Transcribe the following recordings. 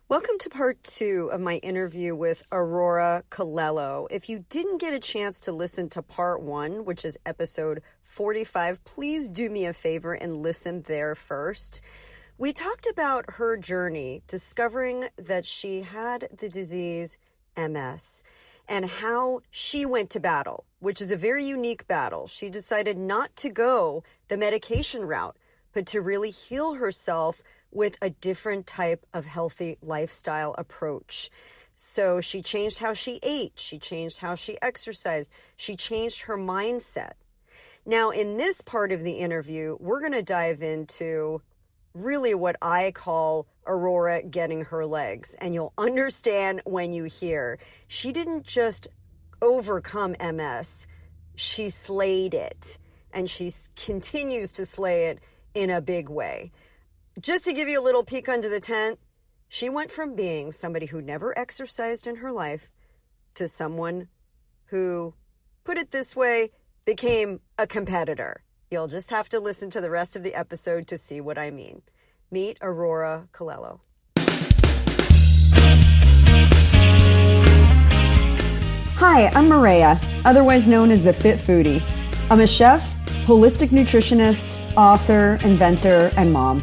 Welcome to part 2 of my interview with Aurora Colello. If you didn't get a chance to listen to part 1, which is episode 45, please do me a favor and listen there first. We talked about her journey discovering that she had the disease MS and how she went to battle, which is a very unique battle. She decided not to go the medication route, but to really heal herself with a different type of healthy lifestyle approach. So she changed how she ate. She changed how she exercised. She changed her mindset. Now, in this part of the interview, we're going to dive into really what I call Aurora getting her legs. And you'll understand when you hear she didn't just overcome MS, she slayed it. And she continues to slay it in a big way. Just to give you a little peek under the tent, she went from being somebody who never exercised in her life to someone who, put it this way, became a competitor. You'll just have to listen to the rest of the episode to see what I mean. Meet Aurora Colello. Hi, I'm Maria, otherwise known as the Fit Foodie. I'm a chef, holistic nutritionist, author, inventor, and mom.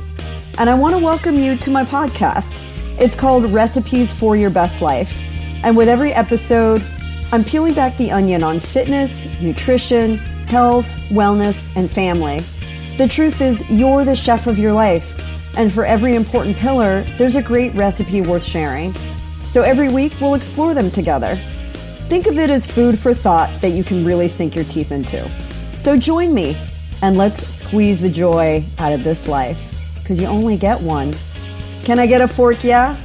And I want to welcome you to my podcast. It's called Recipes for Your Best Life. And with every episode, I'm peeling back the onion on fitness, nutrition, health, wellness, and family. The truth is, you're the chef of your life. And for every important pillar, there's a great recipe worth sharing. So every week, we'll explore them together. Think of it as food for thought that you can really sink your teeth into. So join me, and let's squeeze the joy out of this life. Because you only get one. Can I get a fork, yeah?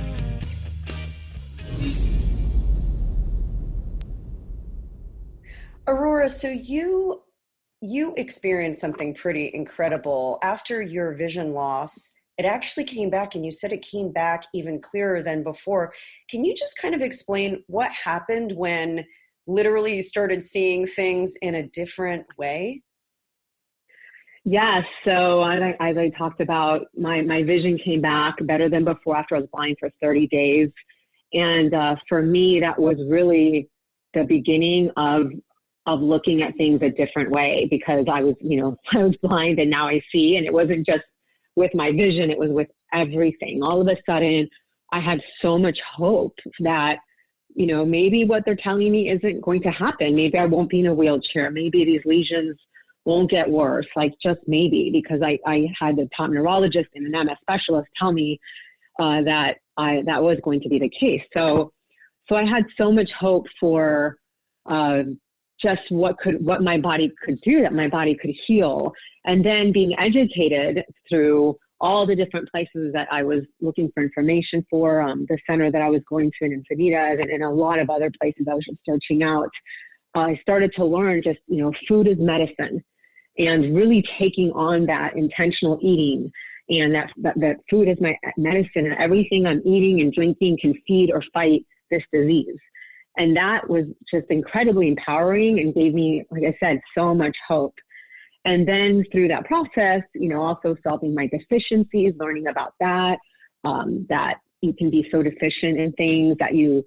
Aurora, so you experienced something pretty incredible. After your vision loss, it actually came back, and you said it came back even clearer than before. Can you just kind of explain what happened when literally you started seeing things in a different way? Yes. So as I talked about, my vision came back better than before after I was blind for 30 days. And for me, that was really the beginning of looking at things a different way, because I was blind and now I see. And it wasn't just with my vision, it was with everything. All of a sudden, I had so much hope that, maybe what they're telling me isn't going to happen. Maybe I won't be in a wheelchair. Maybe these lesions won't get worse, like just maybe, because I had a top neurologist and an MS specialist tell me that was going to be the case. So I had so much hope for just what my body could do, that my body could heal. And then being educated through all the different places that I was looking for information for, the center that I was going to in Encinitas and a lot of other places I was just searching out, I started to learn just, food is medicine. And really taking on that intentional eating, and that food is my medicine, and everything I'm eating and drinking can feed or fight this disease. And that was just incredibly empowering and gave me, like I said, so much hope. And then through that process, also solving my deficiencies, learning about that you can be so deficient in things that you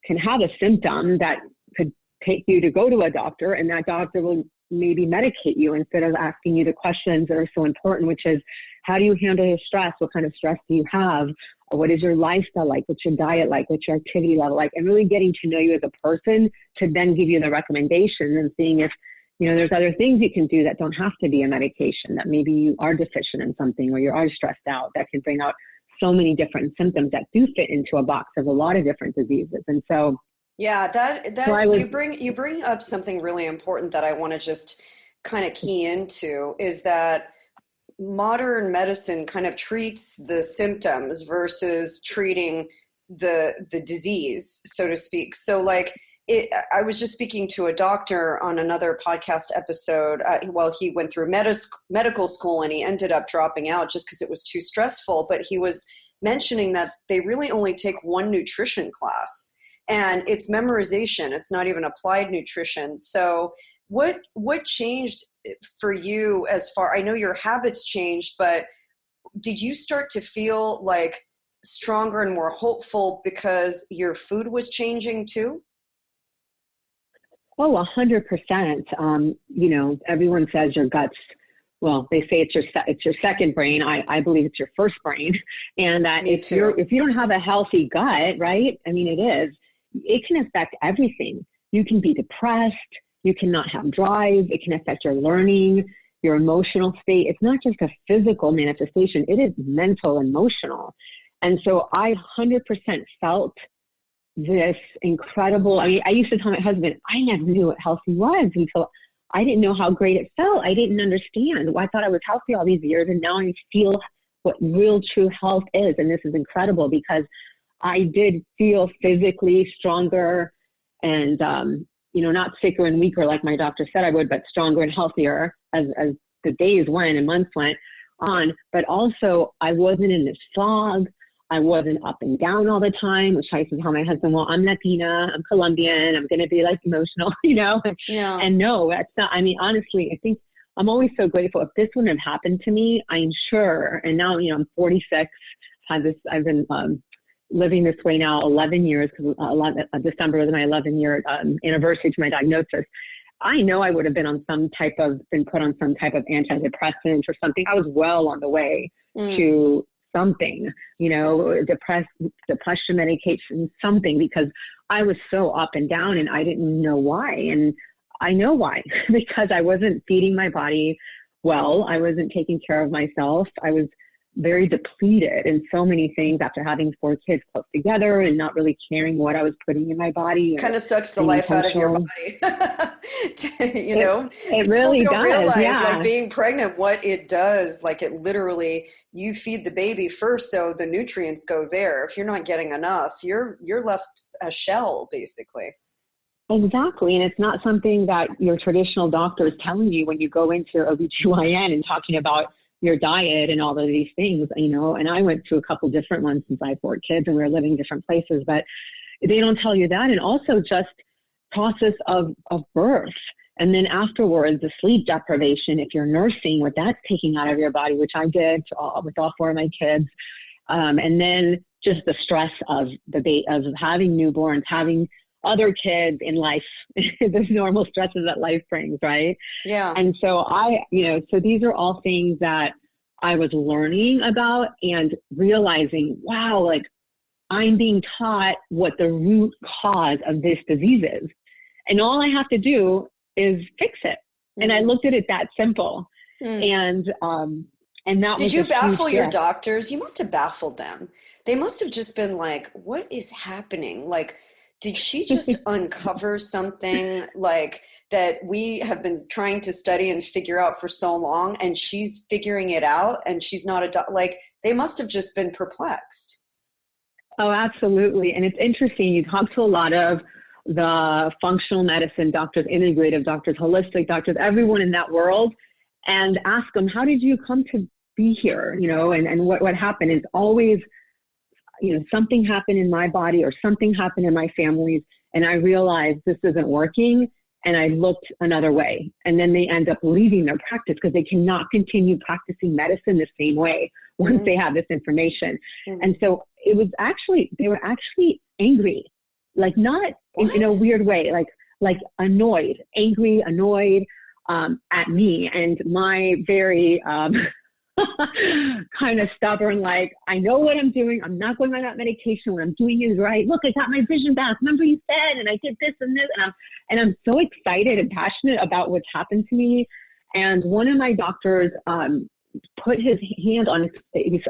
can have a symptom that could take you to go to a doctor, and that doctor will maybe medicate you instead of asking you the questions that are so important, which is, how do you handle your stress? What kind of stress do you have? What is your lifestyle like? What's your diet like? What's your activity level like? And really getting to know you as a person to then give you the recommendations and seeing if, there's other things you can do that don't have to be a medication, that maybe you are deficient in something or you are stressed out, that can bring out so many different symptoms that do fit into a box of a lot of different diseases. And so yeah, you bring up something really important that I want to just kind of key into, is that modern medicine kind of treats the symptoms versus treating the disease, so to speak. So I was just speaking to a doctor on another podcast episode. He went through medical school and he ended up dropping out just because it was too stressful. But he was mentioning that they really only take one nutrition class. And it's memorization. It's not even applied nutrition. So what changed for you I know your habits changed, but did you start to feel like stronger and more hopeful because your food was changing too? Oh, 100%. You know, everyone says your guts, well, they say it's your second brain. I believe it's your first brain. And that if you don't have a healthy gut, right? I mean, it can affect everything. You can be depressed. You cannot have drive. It can affect your learning, your emotional state. It's not just a physical manifestation. It is mental, emotional. And so I 100% felt this incredible, I mean, I used to tell my husband, I never knew what healthy was until I didn't know how great it felt. I didn't understand. I thought I was healthy all these years, and now I feel what real true health is. And this is incredible because I did feel physically stronger and, you know, not sicker and weaker like my doctor said I would, but stronger and healthier as the days went and months went on. But also I wasn't in this fog. I wasn't up and down all the time, which I used to tell my husband, well, I'm Latina, I'm Colombian, I'm going to be like emotional, you know? Yeah. And no, that's not, I mean, honestly, I think I'm always so grateful. If this wouldn't have happened to me, I'm sure, and now, you know, I'm 46, I've been living this way now 11 years, because December was my 11-year anniversary to my diagnosis. I know I would have been put on some type of antidepressant or something. I was well on the way to something, you know, depression medication, something, because I was so up and down and I didn't know why. And I know why, because I wasn't feeding my body well. I wasn't taking care of myself. I was very depleted in so many things after having 4 kids close together and not really caring what I was putting in my body. Kind of sucks the life out of your body. You know, it really don't does. realize, yeah. like, being pregnant, what it does. Like, it literally, you feed the baby first, so the nutrients go there. If you're not getting enough, you're left a shell, basically. Exactly. And it's not something that your traditional doctor is telling you when you go into OBGYN and talking about your diet and all of these things, you know. And I went to a couple different ones since I have 4 kids and we were living different places, but they don't tell you that. And also just process of birth. And then afterwards, the sleep deprivation, if you're nursing, what that's taking out of your body, which I did with all 4 of my kids. And then just the stress of having newborns, having other kids in life, the normal stresses that life brings, right? Yeah. And so so these are all things that I was learning about and realizing, wow, like I'm being taught what the root cause of this disease is. And all I have to do is fix it. And I looked at it that simple. And that Did you baffle your doctors? You must have baffled them. They must have just been like, what is happening? Like, did she just uncover something like that we have been trying to study and figure out for so long, and she's figuring it out, and she's not like, they must have just been perplexed. Oh, absolutely. And it's interesting. You talk to a lot of the functional medicine doctors, integrative doctors, holistic doctors, everyone in that world, and ask them, how did you come to be here? You know, and what happened is always, you know, something happened in my body or something happened in my family's, and I realized this isn't working, and I looked another way. And then they end up leaving their practice because they cannot continue practicing medicine the same way once they have this information. And so they were actually angry, like not in a weird way, like annoyed, angry, annoyed at me. And my very kind of stubborn, like, I know what I'm doing. I'm not going on that medication. What I'm doing is right. Look, I got my vision back. Remember you said, and I did this and this. And I'm so excited and passionate about what's happened to me. And one of my doctors put his hand on his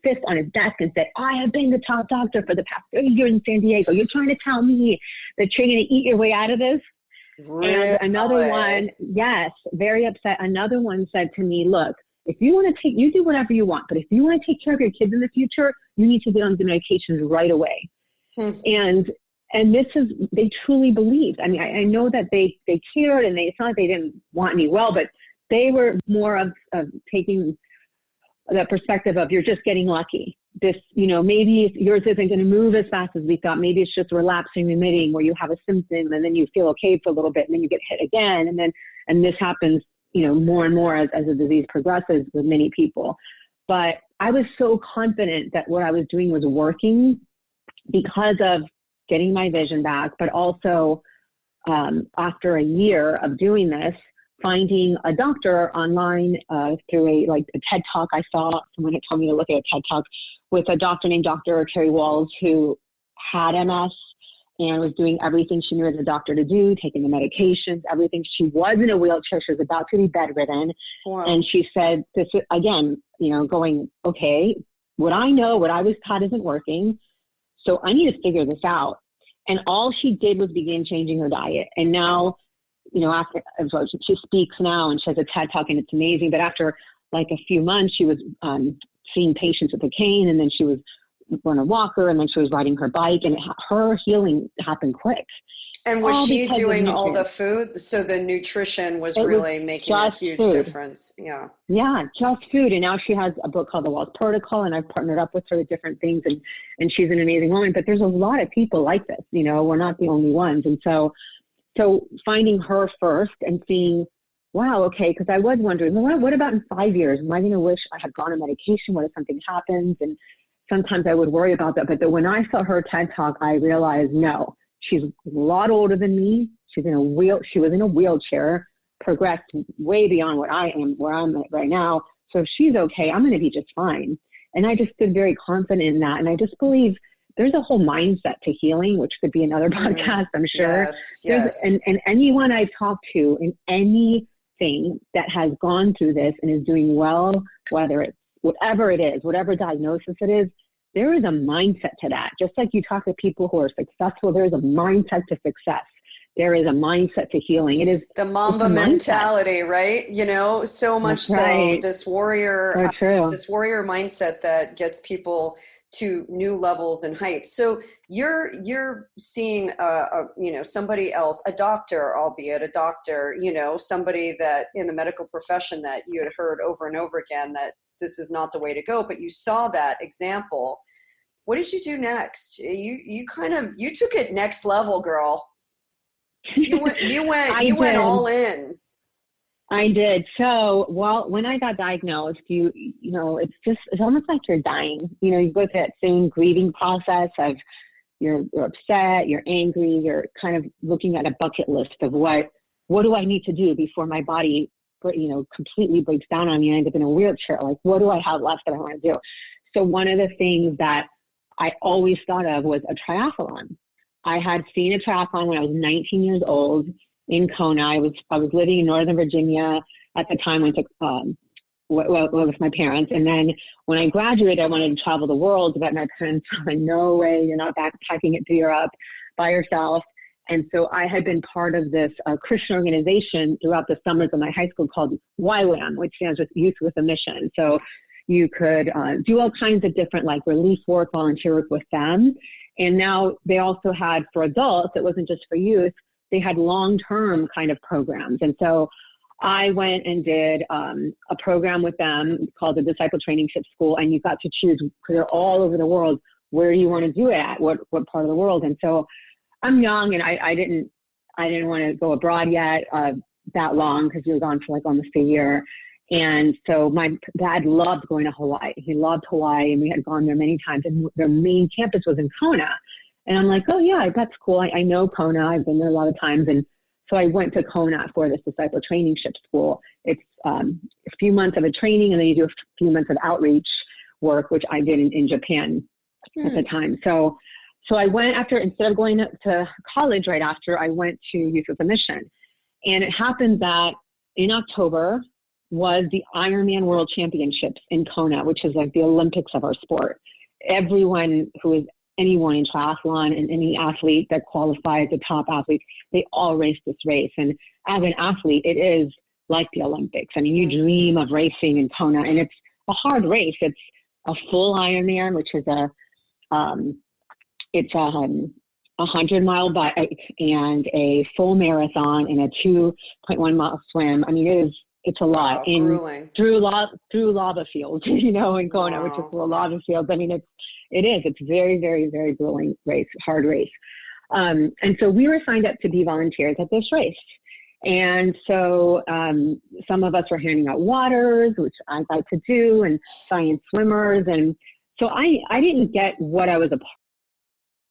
fist on his desk and said, I have been the top doctor for the past 30 years in San Diego. You're trying to tell me that you're going to eat your way out of this? Really? And another one, yes, very upset. Another one said to me, look, if you want to you do whatever you want, but if you want to take care of your kids in the future, you need to get on the medications right away. And this is, they truly believed. I mean, I know that they cared, and it's not like they didn't want me well, but they were more of taking the perspective of, you're just getting lucky. This, you know, maybe yours isn't going to move as fast as we thought. Maybe it's just relapsing, remitting, where you have a symptom and then you feel okay for a little bit and then you get hit again. And this happens, you know, more and more as the disease progresses with many people. But I was so confident that what I was doing was working because of getting my vision back, but also after a year of doing this, finding a doctor online through a TED Talk. I saw someone had told me to look at a TED Talk with a doctor named Dr. Terry Walls, who had MS and was doing everything she knew as a doctor to do, taking the medications, everything. She was in a wheelchair. She was about to be bedridden. Wow. And she said, this again, going, okay, what I know, what I was taught isn't working. So I need to figure this out. And all she did was begin changing her diet. And now, after she speaks now and she has a TED Talk and it's amazing. But after like a few months, she was seeing patients with a cane, and then she was on a walker, and then she was riding her bike, and her healing happened quick. And was she doing all the food? So the nutrition was really making a huge difference. Yeah. Yeah, just food. And now she has a book called The Walls Protocol, and I've partnered up with her with different things, and she's an amazing woman. But there's a lot of people like this, we're not the only ones. And so finding her first and seeing, wow, okay, because I was wondering, well, what about in 5 years? Am I going to wish I had gone on medication? What if something happens? And sometimes I would worry about that. But when I saw her TED Talk, I realized, no, she's a lot older than me. She was in a wheelchair, progressed way beyond where I'm at right now. So if she's okay, I'm going to be just fine. And I just stood very confident in that. And I just believe there's a whole mindset to healing, which could be another podcast, I'm sure. Yes. And anyone I've talked to in anything that has gone through this and is doing well, whether it's whatever it is, whatever diagnosis it is, there is a mindset to that. Just like you talk to people who are successful, there is a mindset to success. There is a mindset to healing. It is the Mamba mentality, right? So much so this warrior mindset that gets people to new levels and heights. So you're seeing somebody else, a doctor, albeit a doctor, somebody that in the medical profession that you had heard over and over again that this is not the way to go, but you saw that example. What did you do next? You took it next level, girl. You went all in. I did. So, when I got diagnosed, it's almost like you're dying. You go through that same grieving process of you're upset, you're angry, you're kind of looking at a bucket list of what do I need to do before my body, completely breaks down on me and I end up in a wheelchair. Like, what do I have left that I want to do? So one of the things that I always thought of was a triathlon. I had seen a triathlon when I was 19 years old in Kona. I was living in Northern Virginia at the time. Went to with my parents, and then when I graduated, I wanted to travel the world. But my parents were like, "No way, you're not backpacking it to Europe by yourself." And so I had been part of this Christian organization throughout the summers of my high school called YWAM, which stands for Youth with a Mission. So you could do all kinds of different relief work, volunteer work with them. And now they also had for adults, it wasn't just for youth, they had long-term kind of programs. And so I went and did a program with them called the Disciple Trainingship School. And you got to choose, because they're all over the world, where you want to do it at, what part of the world. And so I'm young, and I didn't want to go abroad yet that long, because we were gone for almost a year. And so my dad loved going to Hawaii. He loved Hawaii, and we had gone there many times. And their main campus was in Kona. And I'm like, oh yeah, that's cool. I know Kona. I've been there a lot of times. And so I went to Kona for this Disciple Trainingship School. It's a few months of a training, and then you do a few months of outreach work, which I did in Japan at the time. So I went instead of going to college right after, I went to Youth with a Mission. And it happened that in October was the Ironman World Championships in Kona, which is like the Olympics of our sport. Anyone in triathlon and any athlete that qualifies, the top athletes, they all race this race. And as an athlete, it is like the Olympics. I mean, you dream of racing in Kona, and it's a hard race. It's a full Ironman, which is a 100-mile bike and a full marathon and a 2.1-mile swim. I mean, it's a lot. Grueling. Through lava fields, in Kona, which is full of lava fields. I mean, it's very, very, very grueling race, hard race. And so we were signed up to be volunteers at this race. And so some of us were handing out waters, which I like to do, and science swimmers. And so I didn't get what I was a